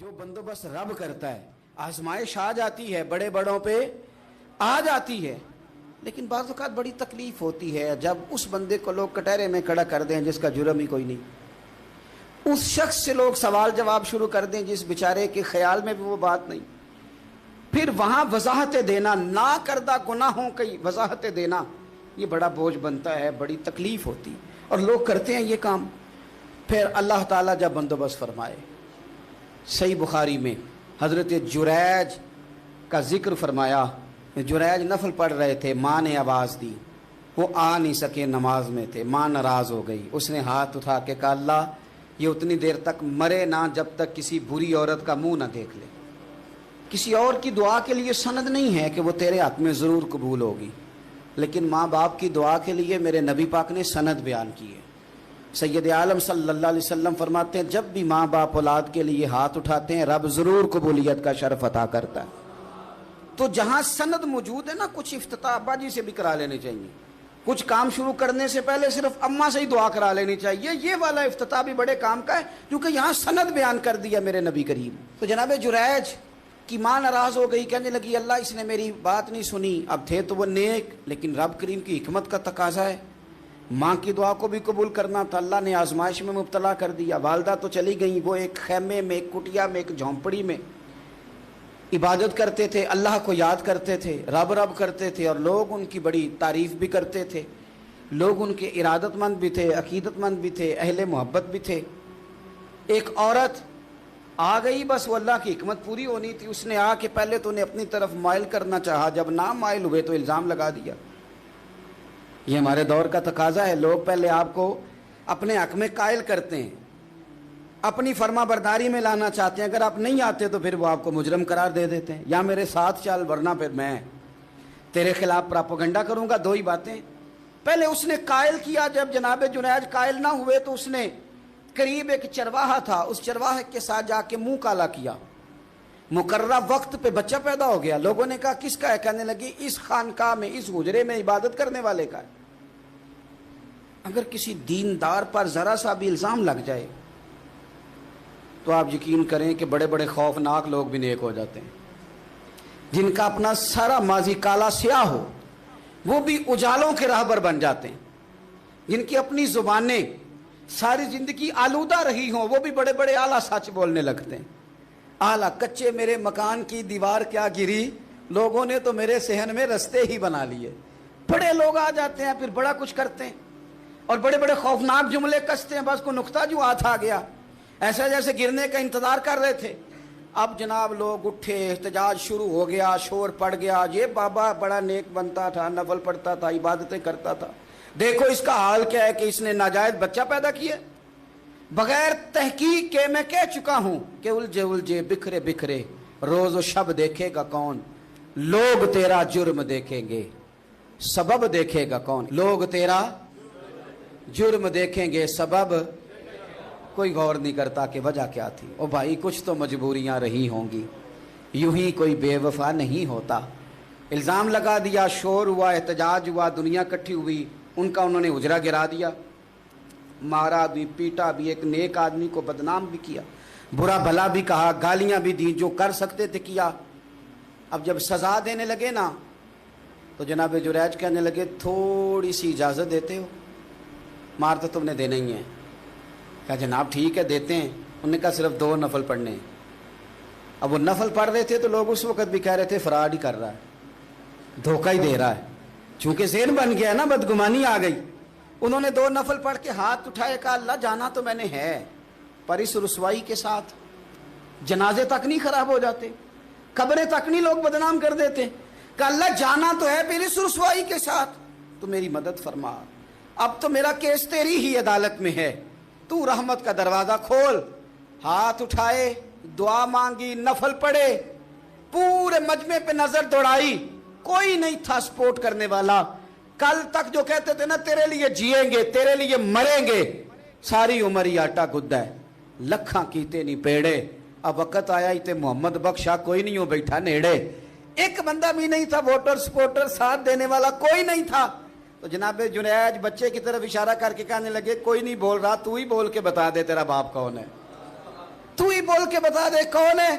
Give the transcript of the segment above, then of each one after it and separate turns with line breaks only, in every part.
جو بندوبست رب کرتا ہے، آزمائش آ جاتی ہے، بڑے بڑوں پہ آ جاتی ہے، لیکن بعض اوقات بڑی تکلیف ہوتی ہے جب اس بندے کو لوگ کٹہرے میں کھڑا کر دیں جس کا جرم ہی کوئی نہیں، اس شخص سے لوگ سوال جواب شروع کر دیں جس بیچارے کے خیال میں بھی وہ بات نہیں، پھر وہاں وضاحتیں دینا، نہ کردہ گناہوں کی وضاحتیں دینا، یہ بڑا بوجھ بنتا ہے، بڑی تکلیف ہوتی، اور لوگ کرتے ہیں یہ کام۔ پھر اللہ تعالیٰ جب بندوبست فرمائے، صحیح بخاری میں حضرت جریج کا ذکر فرمایا، جریج نفل پڑھ رہے تھے، ماں نے آواز دی، وہ آ نہیں سکے، نماز میں تھے، ماں ناراض ہو گئی، اس نے ہاتھ اٹھا کے کہا اللہ یہ اتنی دیر تک مرے نہ جب تک کسی بری عورت کا منہ نہ دیکھ لے۔ کسی اور کی دعا کے لیے سند نہیں ہے کہ وہ تیرے حق میں ضرور قبول ہوگی، لیکن ماں باپ کی دعا کے لیے میرے نبی پاک نے سند بیان کی ہے۔ سید عالم صلی اللہ علیہ وسلم فرماتے ہیں جب بھی ماں باپ اولاد کے لیے ہاتھ اٹھاتے ہیں رب ضرور قبولیت کا شرف عطا کرتا ہے۔ تو جہاں سند موجود ہے نا، کچھ افتتاح ابا جی سے بھی کرا لینے چاہیے، کچھ کام شروع کرنے سے پہلے صرف اماں سے ہی دعا کرا لینی چاہیے، یہ والا افتتاح بھی بڑے کام کا ہے کیونکہ یہاں سند بیان کر دیا میرے نبی کریم۔ تو جناب جریج کی ماں ناراض ہو گئی، کہنے لگی اللہ اس نے میری بات نہیں سنی، اب تھے تو وہ نیک، لیکن رب کریم کی حکمت کا تقاضا ہے، ماں کی دعا کو بھی قبول کرنا تھا، اللہ نے آزمائش میں مبتلا کر دیا۔ والدہ تو چلی گئیں، وہ ایک خیمے میں، ایک کٹیا میں، ایک جھونپڑی میں عبادت کرتے تھے، اللہ کو یاد کرتے تھے، رب رب کرتے تھے، اور لوگ ان کی بڑی تعریف بھی کرتے تھے، لوگ ان کے ارادت مند بھی تھے، عقیدت مند بھی تھے، اہل محبت بھی تھے۔ ایک عورت آ گئی، بس وہ اللہ کی حکمت پوری ہونی تھی، اس نے آ کے پہلے تو انہیں اپنی طرف مائل کرنا چاہا، جب نہ مائل ہوئے تو الزام لگا دیا۔ یہ ہمارے دور کا تقاضا ہے، لوگ پہلے آپ کو اپنے حق میں قائل کرتے ہیں، اپنی فرما برداری میں لانا چاہتے ہیں، اگر آپ نہیں آتے تو پھر وہ آپ کو مجرم قرار دے دیتے ہیں، یا میرے ساتھ چل ورنہ پھر میں تیرے خلاف پراپیگنڈا کروں گا۔ دو ہی باتیں، پہلے اس نے قائل کیا، جب جناب جنید قائل نہ ہوئے تو اس نے قریب ایک چرواہا تھا، اس چرواہے کے ساتھ جا کے منہ کالا کیا، مقررہ وقت پہ بچہ پیدا ہو گیا، لوگوں نے کہا کس کا ہے، کہنے لگی اس خانقاہ میں، اس حجرے میں عبادت کرنے والے کا ہے۔ اگر کسی دیندار پر ذرا سا بھی الزام لگ جائے تو آپ یقین کریں کہ بڑے بڑے خوفناک لوگ بھی نیک ہو جاتے ہیں، جن کا اپنا سارا ماضی کالا سیاہ ہو وہ بھی اجالوں کے راہبر بن جاتے ہیں، جن کی اپنی زبانیں ساری زندگی آلودہ رہی ہوں وہ بھی بڑے بڑے اعلیٰ سچ بولنے لگتے ہیں۔ اعلیٰ کچے میرے مکان کی دیوار کیا گری، لوگوں نے تو میرے صحن میں رستے ہی بنا لیے۔ بڑے لوگ آ جاتے ہیں پھر بڑا کچھ کرتے ہیں اور بڑے بڑے خوفناک جملے کستے ہیں، بس کو نقطہ جو ہاتھ آ گیا ایسا جیسے گرنے کا انتظار کر رہے تھے۔ اب جناب لوگ اٹھے، احتجاج شروع ہو گیا، شور پڑ گیا، یہ بابا بڑا نیک بنتا تھا، نفل پڑھتا تھا، عبادتیں کرتا تھا، دیکھو اس کا حال کیا ہے کہ اس نے ناجائز بچہ پیدا کیا۔ بغیر تحقیق کے میں کہہ چکا ہوں کہ الجھے الجھے بکھرے بکھرے روز و شب دیکھے گا کون، لوگ تیرا جرم دیکھیں گے سبب دیکھے گا کون، لوگ تیرا جرم دیکھیں گے سبب کوئی غور نہیں کرتا کہ وجہ کیا تھی۔ او بھائی کچھ تو مجبوریاں رہی ہوں گی، یوں ہی کوئی بے وفا نہیں ہوتا۔ الزام لگا دیا، شور ہوا، احتجاج ہوا، دنیا اکٹھی ہوئی، ان کا انہوں نے حجرہ گرا دیا، مارا بھی، پیٹا بھی، ایک نیک آدمی کو بدنام بھی کیا، برا بھلا بھی کہا، گالیاں بھی دی، جو کر سکتے تھے کیا۔ اب جب سزا دینے لگے نا تو جناب جریج کہنے لگے تھوڑی سی اجازت دیتے ہو، مار تو تم نے دینا ہی ہے۔ کہا جناب ٹھیک ہے دیتے ہیں۔ انہوں نے کہا صرف 2 نفل پڑھنے ہیں۔ اب وہ نفل پڑھ رہے تھے تو لوگ اس وقت بھی کہہ رہے تھے فراڈ ہی کر رہا ہے، دھوکہ ہی دے رہا ہے، چونکہ ذہن بن گیا نا، بدگمانی آ گئی۔ انہوں نے 2 نفل پڑھ کے ہاتھ اٹھائے، کہا اللہ جانا تو میں نے ہے، پر اس رسوائی کے ساتھ جنازے تک نہیں خراب ہو جاتے، قبریں تک نہیں لوگ بدنام کر دیتے، کہا اللہ جانا تو ہے پھر اس رسوائی کے ساتھ، تو میری مدد فرما، اب تو میرا کیس تیری ہی عدالت میں ہے، تو رحمت کا دروازہ کھول۔ ہاتھ اٹھائے، دعا مانگی، نفل پڑھے، پورے مجمع پہ نظر دوڑائی، کوئی نہیں تھا سپورٹ کرنے والا۔ کل تک جو کہتے تھے نا تیرے لیے جیئیں گے، تیرے لیے مریں گے، ساری عمر ہی آٹا گدہ ہے، لکھاں کیتے نہیں پیڑے، اب وقت آیا ہی تے محمد بخشا کوئی نہیں ہو بیٹھا نیڑے۔ ایک بندہ بھی نہیں تھا ووٹر سپورٹر ساتھ دینے والا، کوئی نہیں تھا۔ تو جناب جنید بچے کی طرف اشارہ کر کے کہنے لگے کوئی نہیں بول رہا، تو ہی بول کے بتا دے تیرا باپ کون ہے۔ تو ہی بول کے بتا دے کون ہے.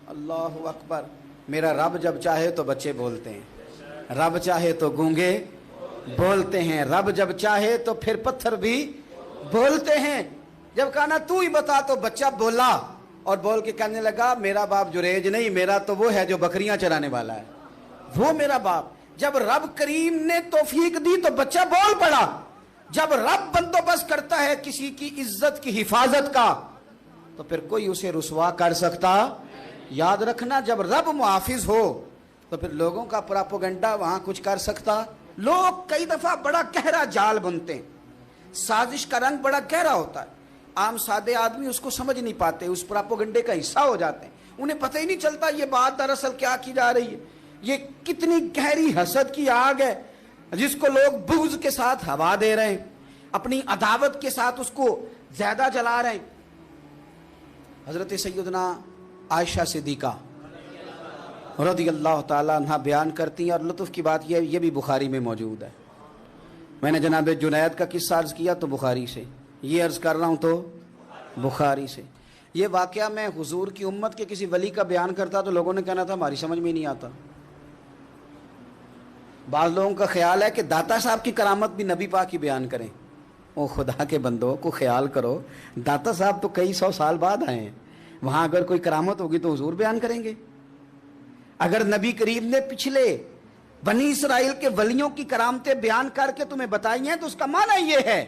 اللہ اکبر. میرا رب جب چاہے تو بچے بولتے ہیں, رب چاہے تو گونگے بولتے ہیں, رب جب چاہے تو پھر پتھر بھی بولتے ہیں. جب کہا نا تو ہی بتا تو بچہ بولا, اور بول کے کہنے لگا میرا باپ جریج نہیں, میرا تو وہ ہے جو بکریاں چرانے والا ہے, وہ میرا باپ. جب رب کریم نے توفیق دی تو بچہ بول پڑا. جب رب بندوبست کرتا ہے کسی کی عزت کی حفاظت کا تو پھر کوئی اسے رسوا کر سکتا. یاد رکھنا, جب رب محافظ ہو تو پھر لوگوں کا پراپوگنڈا وہاں کچھ کر سکتا. لوگ کئی دفعہ بڑا گہرا جال بنتے ہیں, سازش کا رنگ بڑا گہرا ہوتا ہے. عام سادے آدمی اس کو سمجھ نہیں پاتے, اس پراپوگنڈے کا حصہ ہو جاتے ہیں, انہیں پتہ ہی نہیں چلتا یہ بات دراصل کیا کی جا رہی ہے. یہ کتنی گہری حسد کی آگ ہے جس کو لوگ بغض کے ساتھ ہوا دے رہے ہیں, اپنی عداوت کے ساتھ اس کو زیادہ جلا رہے ہیں. حضرت سیدنا عائشہ صدیقہ رضی اللہ تعالیٰ عنہ بیان کرتی ہیں, اور لطف کی بات یہ بھی بخاری میں موجود ہے. میں نے جناب جنید کا قصہ عرض کیا تو بخاری سے, یہ عرض کر رہا ہوں تو بخاری سے. یہ واقعہ میں حضور کی امت کے کسی ولی کا بیان کرتا تو لوگوں نے کہنا تھا ہماری سمجھ میں نہیں آتا. بعض لوگوں کا خیال ہے کہ داتا صاحب کی کرامت بھی نبی پاک کی بیان کریں. او خدا کے بندوں کو خیال کرو, داتا صاحب تو کئی سو سال بعد آئے ہیں, وہاں اگر کوئی کرامت ہوگی تو حضور بیان کریں گے. اگر نبی کریم نے پچھلے بنی اسرائیل کے ولیوں کی کرامتیں بیان کر کے تمہیں بتائی ہیں تو اس کا معنی یہ ہے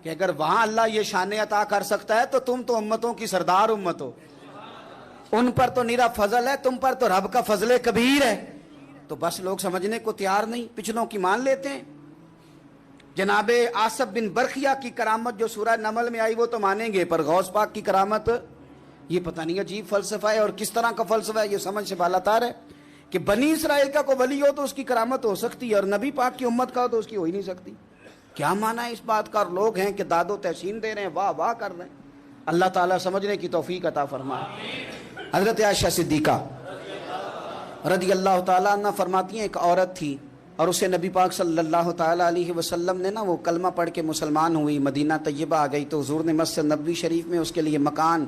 کہ اگر وہاں اللہ یہ شان عطا کر سکتا ہے تو تم تو امتوں کی سردار امت ہو, ان پر تو نیرا فضل ہے, تم پر تو رب کا فضل کبیر ہے. تو بس لوگ سمجھنے کو تیار نہیں, پچھلوں کی مان لیتے ہیں. جناب آصف بن برخیہ کی کرامت جو سورہ نمل میں آئی وہ تو مانیں گے, پر غوث پاک کی کرامت یہ پتہ نہیں عجیب فلسفہ ہے, اور کس طرح کا فلسفہ ہے یہ سمجھ سے بالاتار ہے کہ بنی اسرائیل کا کوئی ولی ہو تو اس کی کرامت ہو سکتی ہے, اور نبی پاک کی امت کا ہو تو اس کی ہو ہی نہیں سکتی. کیا معنی ہے اس بات کا؟ اور لوگ ہیں کہ داد و تحسین دے رہے ہیں, واہ واہ کر رہے ہیں. اللہ تعالیٰ سمجھنے کی توفیق عطا فرمائے. حضرت عائشہ صدیقہ رضی اللہ تعالیٰ عنہ فرماتی ہیں ایک عورت تھی اور اسے نبی پاک صلی اللہ تعالیٰ علیہ وسلم نے وہ کلمہ پڑھ کے مسلمان ہوئی, مدینہ طیبہ آ گئی تو حضور نے مسجد نبوی شریف میں اس کے لیے مکان,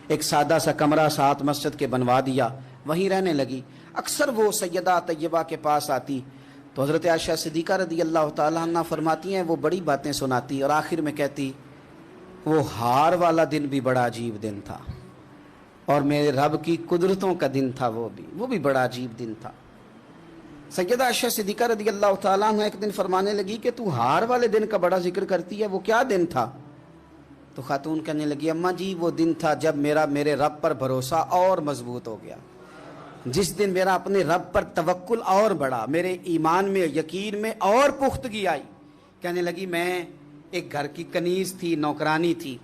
ایک سادہ سا کمرہ ساتھ مسجد کے بنوا دیا, وہیں رہنے لگی. اکثر وہ سیدہ طیبہ کے پاس آتی تو حضرت عائشہ صدیقہ رضی اللہ تعالیٰ عنہ فرماتی ہیں وہ بڑی باتیں سناتی اور آخر میں کہتی وہ ہار والا دن بھی بڑا عجیب دن تھا, اور میرے رب کی قدرتوں کا دن تھا, وہ بھی بڑا عجیب دن تھا. سیدہ عائشہ صدیقہ رضی اللہ تعالیٰ عنہ ایک دن فرمانے لگی کہ تو ہار والے دن کا بڑا ذکر کرتی ہے, وہ کیا دن تھا؟ تو خاتون کہنے لگی اماں جی وہ دن تھا جب میرے رب پر بھروسہ اور مضبوط ہو گیا, جس دن میرا اپنے رب پر توکل اور بڑھا, میرے ایمان میں یقین میں اور پختگی آئی. کہنے لگی میں ایک گھر کی کنیز تھی, نوکرانی تھی,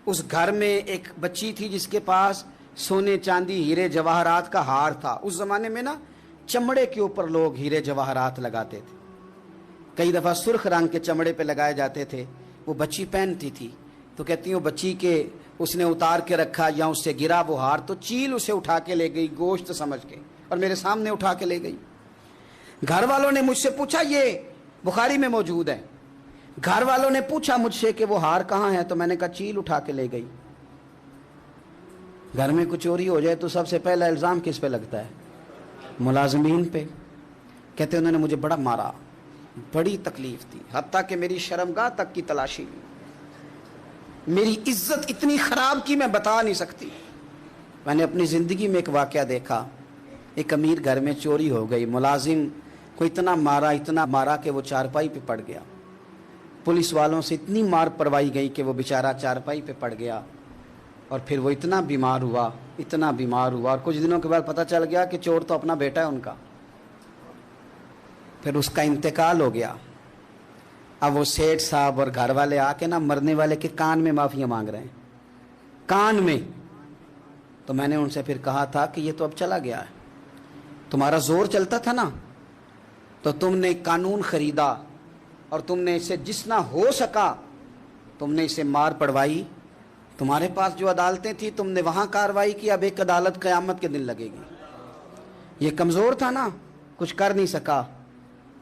اس گھر میں ایک بچی تھی جس کے پاس سونے چاندی ہیرے جواہرات کا ہار تھا. اس زمانے میں نا چمڑے کے اوپر لوگ ہیرے جواہرات لگاتے تھے, کئی دفعہ سرخ رنگ کے چمڑے پہ لگائے جاتے تھے. وہ بچی پہنتی تھی تو کہتی ہوں بچی کے اس نے اتار کے رکھا یا اس سے گرا وہ ہار تو چیل اسے اٹھا کے لے گئی گوشت سمجھ کے, اور میرے سامنے اٹھا کے لے گئی. گھر والوں نے مجھ سے پوچھا, یہ بخاری میں موجود ہے, گھر والوں نے پوچھا مجھ سے کہ وہ ہار کہاں ہے, تو میں نے کہا چیل اٹھا کے لے گئی. گھر میں کچھ چوری ہو جائے تو سب سے پہلا الزام کس پہ لگتا ہے؟ ملازمین پہ. کہتے انہوں نے مجھے بڑا مارا, بڑی تکلیف تھی, حتیٰ کہ میری شرمگاہ تک کی تلاشی لی, میری عزت اتنی خراب کی میں بتا نہیں سکتی. میں نے اپنی زندگی میں ایک واقعہ دیکھا, ایک امیر گھر میں چوری ہو گئی, ملازم کو اتنا مارا کہ وہ چارپائی پہ پڑ گیا. پولیس والوں سے اتنی مار پروائی گئی کہ وہ بیچارہ چارپائی پہ پڑ گیا, اور پھر وہ اتنا بیمار ہوا, اور کچھ دنوں کے بعد پتہ چل گیا کہ چور تو اپنا بیٹا ہے ان کا. پھر اس کا انتقال ہو گیا. اب وہ سیٹھ صاحب اور گھر والے آ کے مرنے والے کے کان میں معافیاں مانگ رہے ہیں, کان میں. تو میں نے ان سے پھر کہا تھا کہ یہ تو اب چلا گیا ہے, تمہارا زور چلتا تھا نا, تو تم نے قانون خریدا اور تم نے اسے جتنا ہو سکا تم نے اسے مار پڑوائی. تمہارے پاس جو عدالتیں تھیں تم نے وہاں کارروائی کی, اب ایک عدالت قیامت کے دن لگے گی. یہ کمزور تھا نا, کچھ کر نہیں سکا.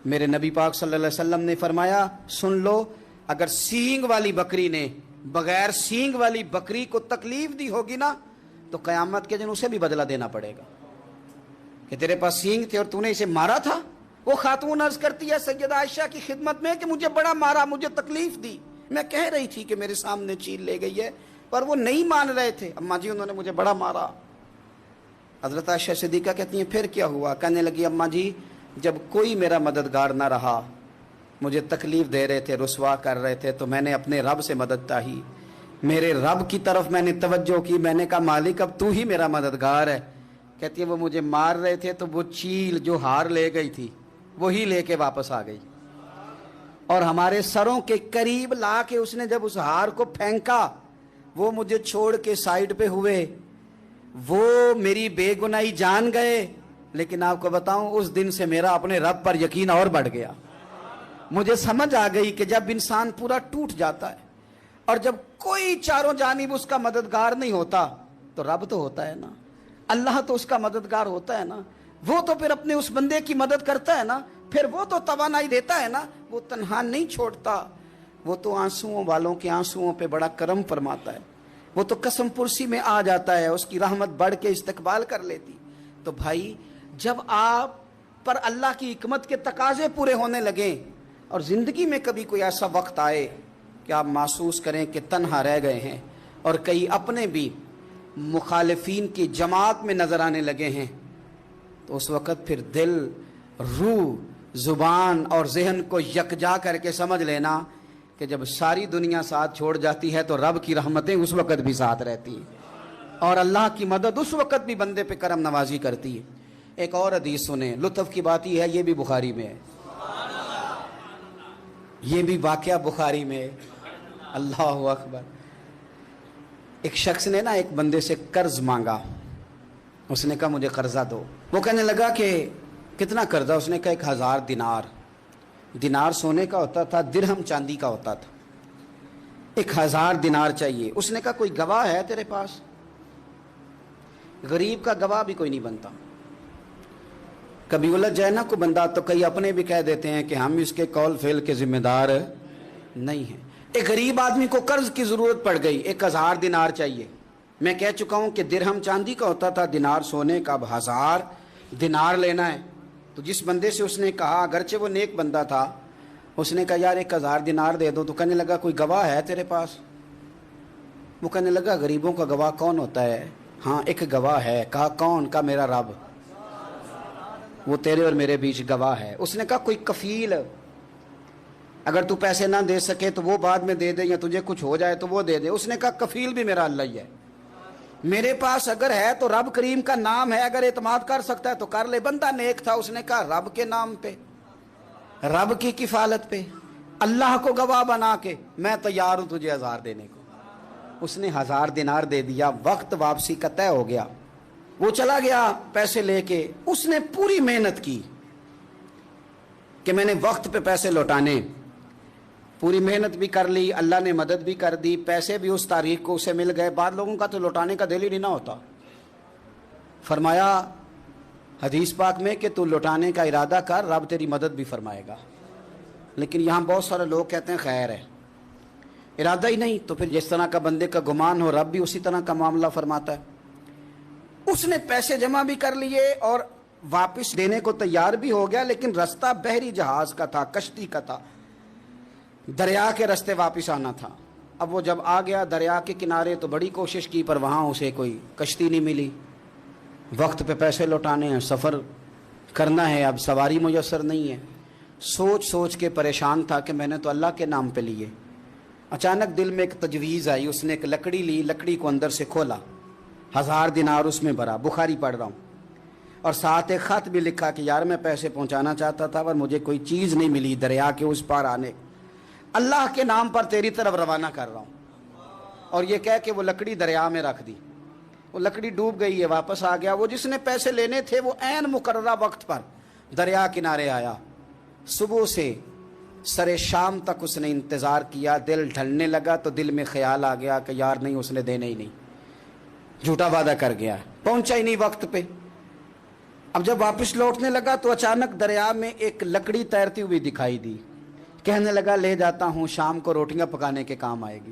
میرے نبی پاک صلی اللہ علیہ وسلم نے فرمایا سن لو, اگر سینگ والی بکری نے بغیر سینگ والی بکری کو تکلیف دی ہوگی نا تو قیامت کے دن اسے بھی بدلہ دینا پڑے گا کہ تیرے پاس سینگ تھے اور تو نے اسے مارا تھا. وہ خاتون عرض کرتی ہے سیدہ عائشہ کی خدمت میں کہ مجھے بڑا مارا, مجھے تکلیف دی, میں کہہ رہی تھی کہ میرے سامنے چیل لے گئی ہے پر وہ نہیں مان رہے تھے. اماں جی انہوں نے مجھے بڑا مارا. حضرت عائشہ صدیقہ کہتی ہیں پھر کیا ہوا؟ کہنے لگی اماں جی جب کوئی میرا مددگار نہ رہا, مجھے تکلیف دے رہے تھے, رسوا کر رہے تھے, تو میں نے اپنے رب سے مدد چاہی, میرے رب کی طرف میں نے توجہ کی, میں نے کہا مالک اب تو ہی میرا مددگار ہے. کہتی ہے وہ مجھے مار رہے تھے تو وہ چیل جو ہار لے گئی تھی وہی لے کے واپس آ گئی, اور ہمارے سروں کے قریب لا کے اس نے جب اس ہار کو پھینکا وہ مجھے چھوڑ کے سائیڈ پہ ہوئے, وہ میری بے گناہی جان گئے. لیکن آپ کو بتاؤں اس دن سے میرا اپنے رب پر یقین اور بڑھ گیا. مجھے سمجھ آ گئی کہ جب انسان پورا ٹوٹ جاتا ہے اور جب کوئی چاروں جانب اس کا مددگار نہیں ہوتا تو رب تو ہوتا ہے نا, اللہ تو اس کا مددگار ہوتا ہے نا, وہ تو پھر اپنے اس بندے کی مدد کرتا ہے نا, پھر وہ تو توانائی دیتا ہے نا, وہ تنہا نہیں چھوڑتا, وہ تو آنسوؤں والوں کے آنسوؤں پہ بڑا کرم فرماتا ہے, وہ تو قسم پرسی میں آ جاتا ہے, اس کی رحمت بڑھ کے استقبال کر لیتی. تو بھائی جب آپ پر اللہ کی حکمت کے تقاضے پورے ہونے لگیں اور زندگی میں کبھی کوئی ایسا وقت آئے کہ آپ محسوس کریں کہ تنہا رہ گئے ہیں اور کئی اپنے بھی مخالفین کی جماعت میں نظر آنے لگے ہیں, تو اس وقت پھر دل, روح, زبان اور ذہن کو یکجا کر کے سمجھ لینا کہ جب ساری دنیا ساتھ چھوڑ جاتی ہے تو رب کی رحمتیں اس وقت بھی ساتھ رہتی ہیں اور اللہ کی مدد اس وقت بھی بندے پہ کرم نوازی کرتی ہے. ایک اور حدیث سنیں, لطف کی بات یہ ہے یہ بھی بخاری میں ہے, یہ بھی واقعہ بخاری میں ہے. اللہ اکبر. ایک شخص نے نا ایک بندے سے قرض مانگا, اس نے کہا مجھے قرضہ دو. وہ کہنے لگا کہ کتنا قرضہ؟ اس نے کہا 1000 دینار. دینار سونے کا ہوتا تھا, درہم چاندی کا ہوتا تھا. 1000 دینار چاہیے. اس نے کہا کوئی گواہ ہے تیرے پاس؟ غریب کا گواہ بھی کوئی نہیں بنتا. کبھی الجھ جائے نا کوئی بندہ تو کئی اپنے بھی کہہ دیتے ہیں کہ ہم اس کے قول فعل کے ذمہ دار نہیں ہیں. ایک غریب آدمی کو قرض کی ضرورت پڑ گئی, 1000 دینار چاہیے. میں کہہ چکا ہوں کہ درہم چاندی کا ہوتا تھا, دینار سونے کا. اب 1000 دینار لینا ہے. تو جس بندے سے اس نے کہا, اگرچہ وہ نیک بندہ تھا, اس نے کہا یار 1000 دینار دے دو. تو کہنے لگا کوئی گواہ ہے تیرے پاس؟ وہ کہنے لگا غریبوں کا گواہ کون ہوتا ہے؟ ہاں ایک گواہ ہے. کہا کون؟ کہا میرا رب, وہ تیرے اور میرے بیچ گواہ ہے. اس نے کہا کوئی کفیل, اگر تو پیسے نہ دے سکے تو وہ بعد میں دے دے, یا تجھے کچھ ہو جائے تو وہ دے دے. اس نے کہا کفیل بھی میرا اللہ ہی ہے, میرے پاس اگر ہے تو رب کریم کا نام ہے, اگر اعتماد کر سکتا ہے تو کر لے. بندہ نیک تھا, اس نے کہا رب کے نام پہ, رب کی کفالت پہ, اللہ کو گواہ بنا کے میں تیار ہوں تجھے 1000 دینے کو. اس نے 1000 دینار دے دیا. وقت واپسی کا طے ہو گیا, وہ چلا گیا پیسے لے کے. اس نے پوری محنت کی کہ میں نے وقت پہ پیسے لوٹانے, پوری محنت بھی کر لی, اللہ نے مدد بھی کر دی, پیسے بھی اس تاریخ کو اسے مل گئے. بعض لوگوں کا تو لوٹانے کا دل ہی نہیں نہ ہوتا. فرمایا حدیث پاک میں کہ تو لوٹانے کا ارادہ کر, رب تیری مدد بھی فرمائے گا. لیکن یہاں بہت سارے لوگ کہتے ہیں خیر ہے, ارادہ ہی نہیں. تو پھر جس طرح کا بندے کا گمان ہو, رب بھی اسی طرح کا معاملہ فرماتا ہے. اس نے پیسے جمع بھی کر لیے اور واپس دینے کو تیار بھی ہو گیا, لیکن رستہ بحری جہاز کا تھا, کشتی کا تھا, دریا کے رستے واپس آنا تھا. اب وہ جب آ گیا دریا کے کنارے تو بڑی کوشش کی, پر وہاں اسے کوئی کشتی نہیں ملی. وقت پہ پیسے لوٹانے ہیں, سفر کرنا ہے, اب سواری میسر نہیں ہے. سوچ سوچ کے پریشان تھا کہ میں نے تو اللہ کے نام پہ لیے. اچانک دل میں ایک تجویز آئی. اس نے ایک لکڑی لی, لکڑی کو اندر سے کھولا, 1000 دینار اس میں بھرا. بخاری پڑھ رہا ہوں, اور ساتھ ایک خط بھی لکھا کہ یار میں پیسے پہنچانا چاہتا تھا پر مجھے کوئی چیز نہیں ملی دریا کے اس پار آنے, اللہ کے نام پر تیری طرف روانہ کر رہا ہوں. اور یہ کہہ کہ وہ لکڑی دریا میں رکھ دی. وہ لکڑی ڈوب گئی ہے, واپس آ گیا. وہ جس نے پیسے لینے تھے وہ عین مقررہ وقت پر دریا کنارے آیا. صبح سے سر شام تک اس نے انتظار کیا. دل ڈھلنے لگا تو دل میں خیال آ گیا کہ یار نہیں, اس نے دینے ہی نہیں, جھوٹا وعدہ کر گیا, پہنچا ہی نہیں وقت پہ. اب جب واپس لوٹنے لگا تو اچانک دریا میں ایک لکڑی تیرتی ہوئی دکھائی دی. کہنے لگا لے جاتا ہوں, شام کو روٹیاں پکانے کے کام آئے گی.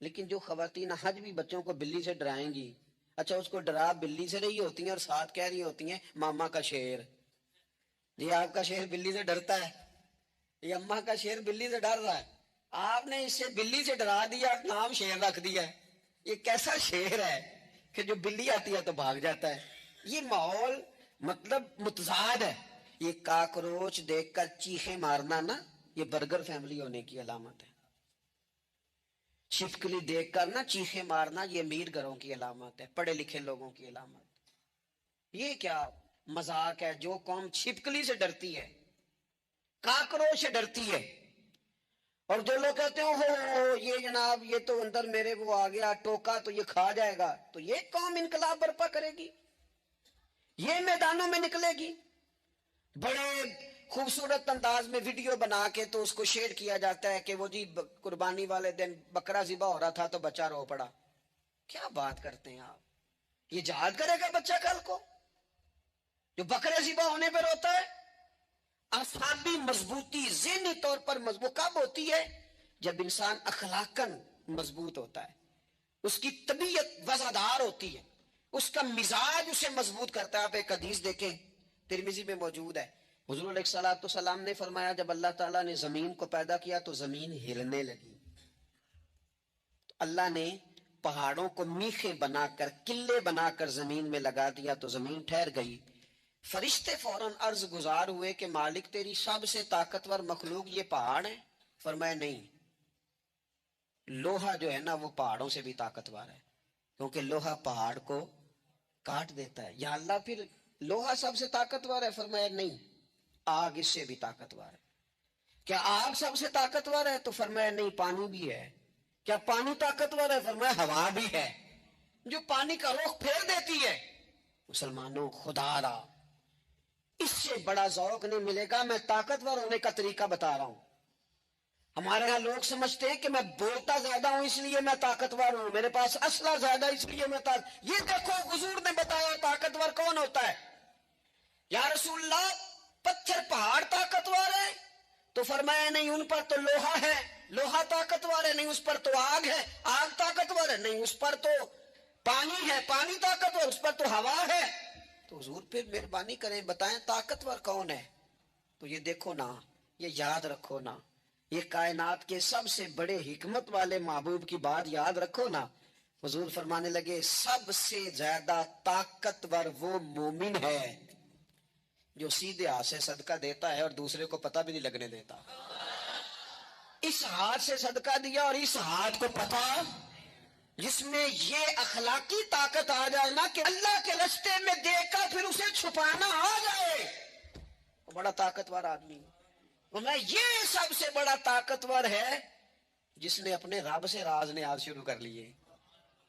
لیکن جو خواتین حج بھی بچوں کو بلی سے ڈرائیں گی، اچھا اس کو ڈرا بلی سے رہی ہوتی ہیں اور ساتھ کہہ رہی ہوتی ہیں ماما کا شیر، جی آپ کا شیر بلی سے ڈرتا ہے، یہ اماں کا شیر بلی سے ڈر رہا ہے، آپ نے اسے بلی سے ڈرا دیا، نام شیر رکھ دیا ہے۔ یہ کیسا شیر ہے کہ جو بلی آتی ہے تو بھاگ جاتا ہے؟ یہ ماحول مطلب متضاد ہے۔ یہ کاکروچ دیکھ کر چیخیں مارنا نا، یہ برگر فیملی ہونے کی علامت ہے۔ چھپکلی دیکھ کر نا چیخیں مارنا، یہ امیر گھروں کی علامت ہے، پڑھے لکھے لوگوں کی علامت۔ یہ کیا مذاق ہے؟ جو قوم چھپکلی سے ڈرتی ہے، کاکروچ سے ڈرتی ہے، اور جو لوگ کہتے ہیں ہو یہ جناب یہ تو اندر میرے وہ آ گیا ٹوکا تو یہ کھا جائے گا، تو یہ قوم انقلاب برپا کرے گی، یہ میدانوں میں نکلے گی؟ بڑے خوبصورت انداز میں ویڈیو بنا کے تو اس کو شیئر کیا جاتا ہے کہ وہ جی قربانی والے دن بکرا ذبح ہو رہا تھا تو بچہ رو پڑا۔ کیا بات کرتے ہیں آپ؟ یہ جہاد کرے گا بچہ کل کو جو بکرے ذبح ہونے پر روتا ہے؟ اعصابی مضبوطی ذہنی طور پر مضبوط کب ہوتی ہے؟ جب انسان اخلاقاً مضبوط ہوتا ہے، اس کی طبیعت وزادار ہوتی ہے، اس کا مزاج اسے مضبوط کرتا ہے۔ آپ ایک حدیث دیکھیں، ترمذی میں موجود ہے، حضور علیہ السلام نے فرمایا جب اللہ تعالیٰ نے زمین کو پیدا کیا تو زمین ہلنے لگی، تو اللہ نے پہاڑوں کو میخیں بنا کر قلعے بنا کر زمین میں لگا دیا تو زمین ٹھہر گئی۔ فرشتے فوراً عرض گزار ہوئے کہ مالک تیری سب سے طاقتور مخلوق یہ پہاڑ ہے؟ فرمایا نہیں، لوہا جو ہے نا وہ پہاڑوں سے بھی طاقتور ہے، کیونکہ لوہا پہاڑ کو کاٹ دیتا ہے۔ یا اللہ پھر لوہا سب سے طاقتور ہے؟ فرمایا نہیں، آگ اس سے بھی طاقتور ہے۔ کیا آگ سب سے طاقتور ہے؟ تو فرمایا نہیں، پانی بھی ہے۔ کیا پانی طاقتور ہے؟ فرمایا ہوا بھی ہے، جو پانی کا رخ پھیر دیتی ہے۔ مسلمانوں خدا را اس سے بڑا ذوق نہیں ملے گا۔ میں طاقتور ہونے کا طریقہ بتا رہا ہوں۔ ہمارے ہاں لوگ سمجھتے ہیں کہ میں بولتا زیادہ ہوں اس لیے میں طاقتور ہوں، میرے پاس اسلحہ زیادہ اس لیے میں یہ دیکھو حضور نے بتایا طاقتور کون ہوتا ہے۔ یا رسول اللہ پتھر پہاڑ طاقتور ہے؟ تو فرمایا نہیں، ان پر تو لوہا ہے، لوہا طاقتور ہے، نہیں اس پر تو آگ ہے، آگ طاقتور ہے، نہیں اس پر تو پانی ہے، پانی طاقتور، اس پر تو ہوا ہے۔ تو حضور پھر مہربانی کریں بتائیں طاقتور کون ہے؟ تو یہ دیکھو نا، یہ یاد رکھو نا، یہ کائنات کے سب سے بڑے حکمت والے محبوب کی بات یاد رکھو نا۔ حضور فرمانے لگے سب سے زیادہ طاقتور وہ مومن ہے جو سیدھے ہاتھ سے صدقہ دیتا ہے اور دوسرے کو پتہ بھی نہیں لگنے دیتا۔ اس ہاتھ سے صدقہ دیا اور اس ہاتھ کو پتہ، جس میں یہ اخلاقی طاقت آ جائے نا کہ اللہ کے راستے میں دے کر پھر اسے چھپانا آ جائے، وہ بڑا طاقتور آدمی ہے۔ یہ سب سے بڑا طاقتور ہے جس نے اپنے رب سے راز نیاز شروع کر لیے،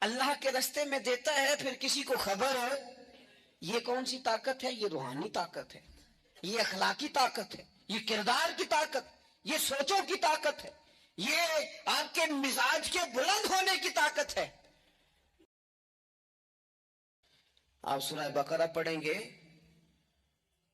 اللہ کے راستے میں دیتا ہے پھر کسی کو خبر ہے۔ یہ کون سی طاقت ہے؟ یہ روحانی طاقت ہے، یہ اخلاقی طاقت ہے، یہ کردار کی طاقت، یہ سوچوں کی طاقت ہے، یہ آپ کے مزاج کے بلند ہونے کی طاقت ہے۔ آپ سورہ بقرہ پڑھیں گے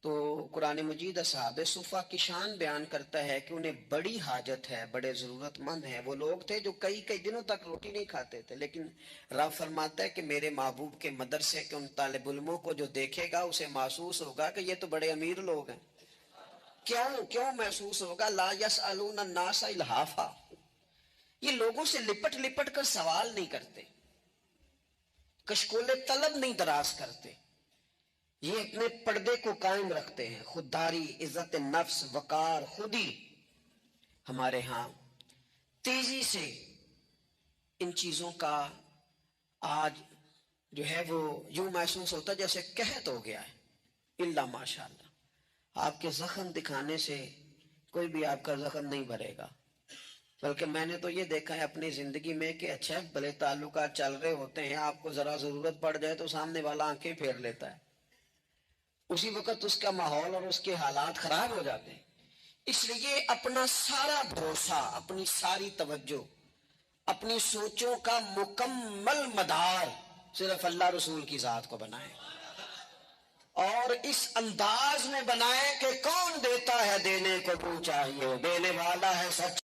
تو قرآن مجید اصحاب صفہ کی شان بیان کرتا ہے کہ انہیں بڑی حاجت ہے، بڑے ضرورت مند ہیں۔ وہ لوگ تھے جو کئی کئی دنوں تک روٹی نہیں کھاتے تھے، لیکن رب فرماتا ہے کہ میرے محبوب کے مدرسے کے ان طالب علموں کو جو دیکھے گا اسے محسوس ہوگا کہ یہ تو بڑے امیر لوگ ہیں۔ کیوں محسوس ہوگا؟ لا یسألون الناس الحافا، یہ لوگوں سے لپٹ لپٹ کر سوال نہیں کرتے، کشکول طلب نہیں دراز کرتے، یہ اپنے پردے کو قائم رکھتے ہیں، خودداری، عزت نفس، وقار، خودی۔ ہمارے ہاں تیزی سے ان چیزوں کا آج جو ہے وہ یوں محسوس ہوتا جیسے قحط ہو گیا ہے۔ الا ماشاءاللہ آپ کے زخم دکھانے سے کوئی بھی آپ کا زخم نہیں بھرے گا، بلکہ میں نے تو یہ دیکھا ہے اپنی زندگی میں کہ اچھا بھلے تعلقات چل رہے ہوتے ہیں، آپ کو ذرا ضرورت پڑ جائے تو سامنے والا آنکھیں پھیر لیتا ہے، اسی وقت اس کا ماحول اور اس کے حالات خراب ہو جاتے ہیں۔ اس لیے اپنا سارا بھروسہ، اپنی ساری توجہ، اپنی سوچوں کا مکمل مدار صرف اللہ رسول کی ذات کو بنائیں، اور اس انداز میں بنائیں کہ کون دیتا ہے دینے کو تو چاہیے، دینے والا ہے سچ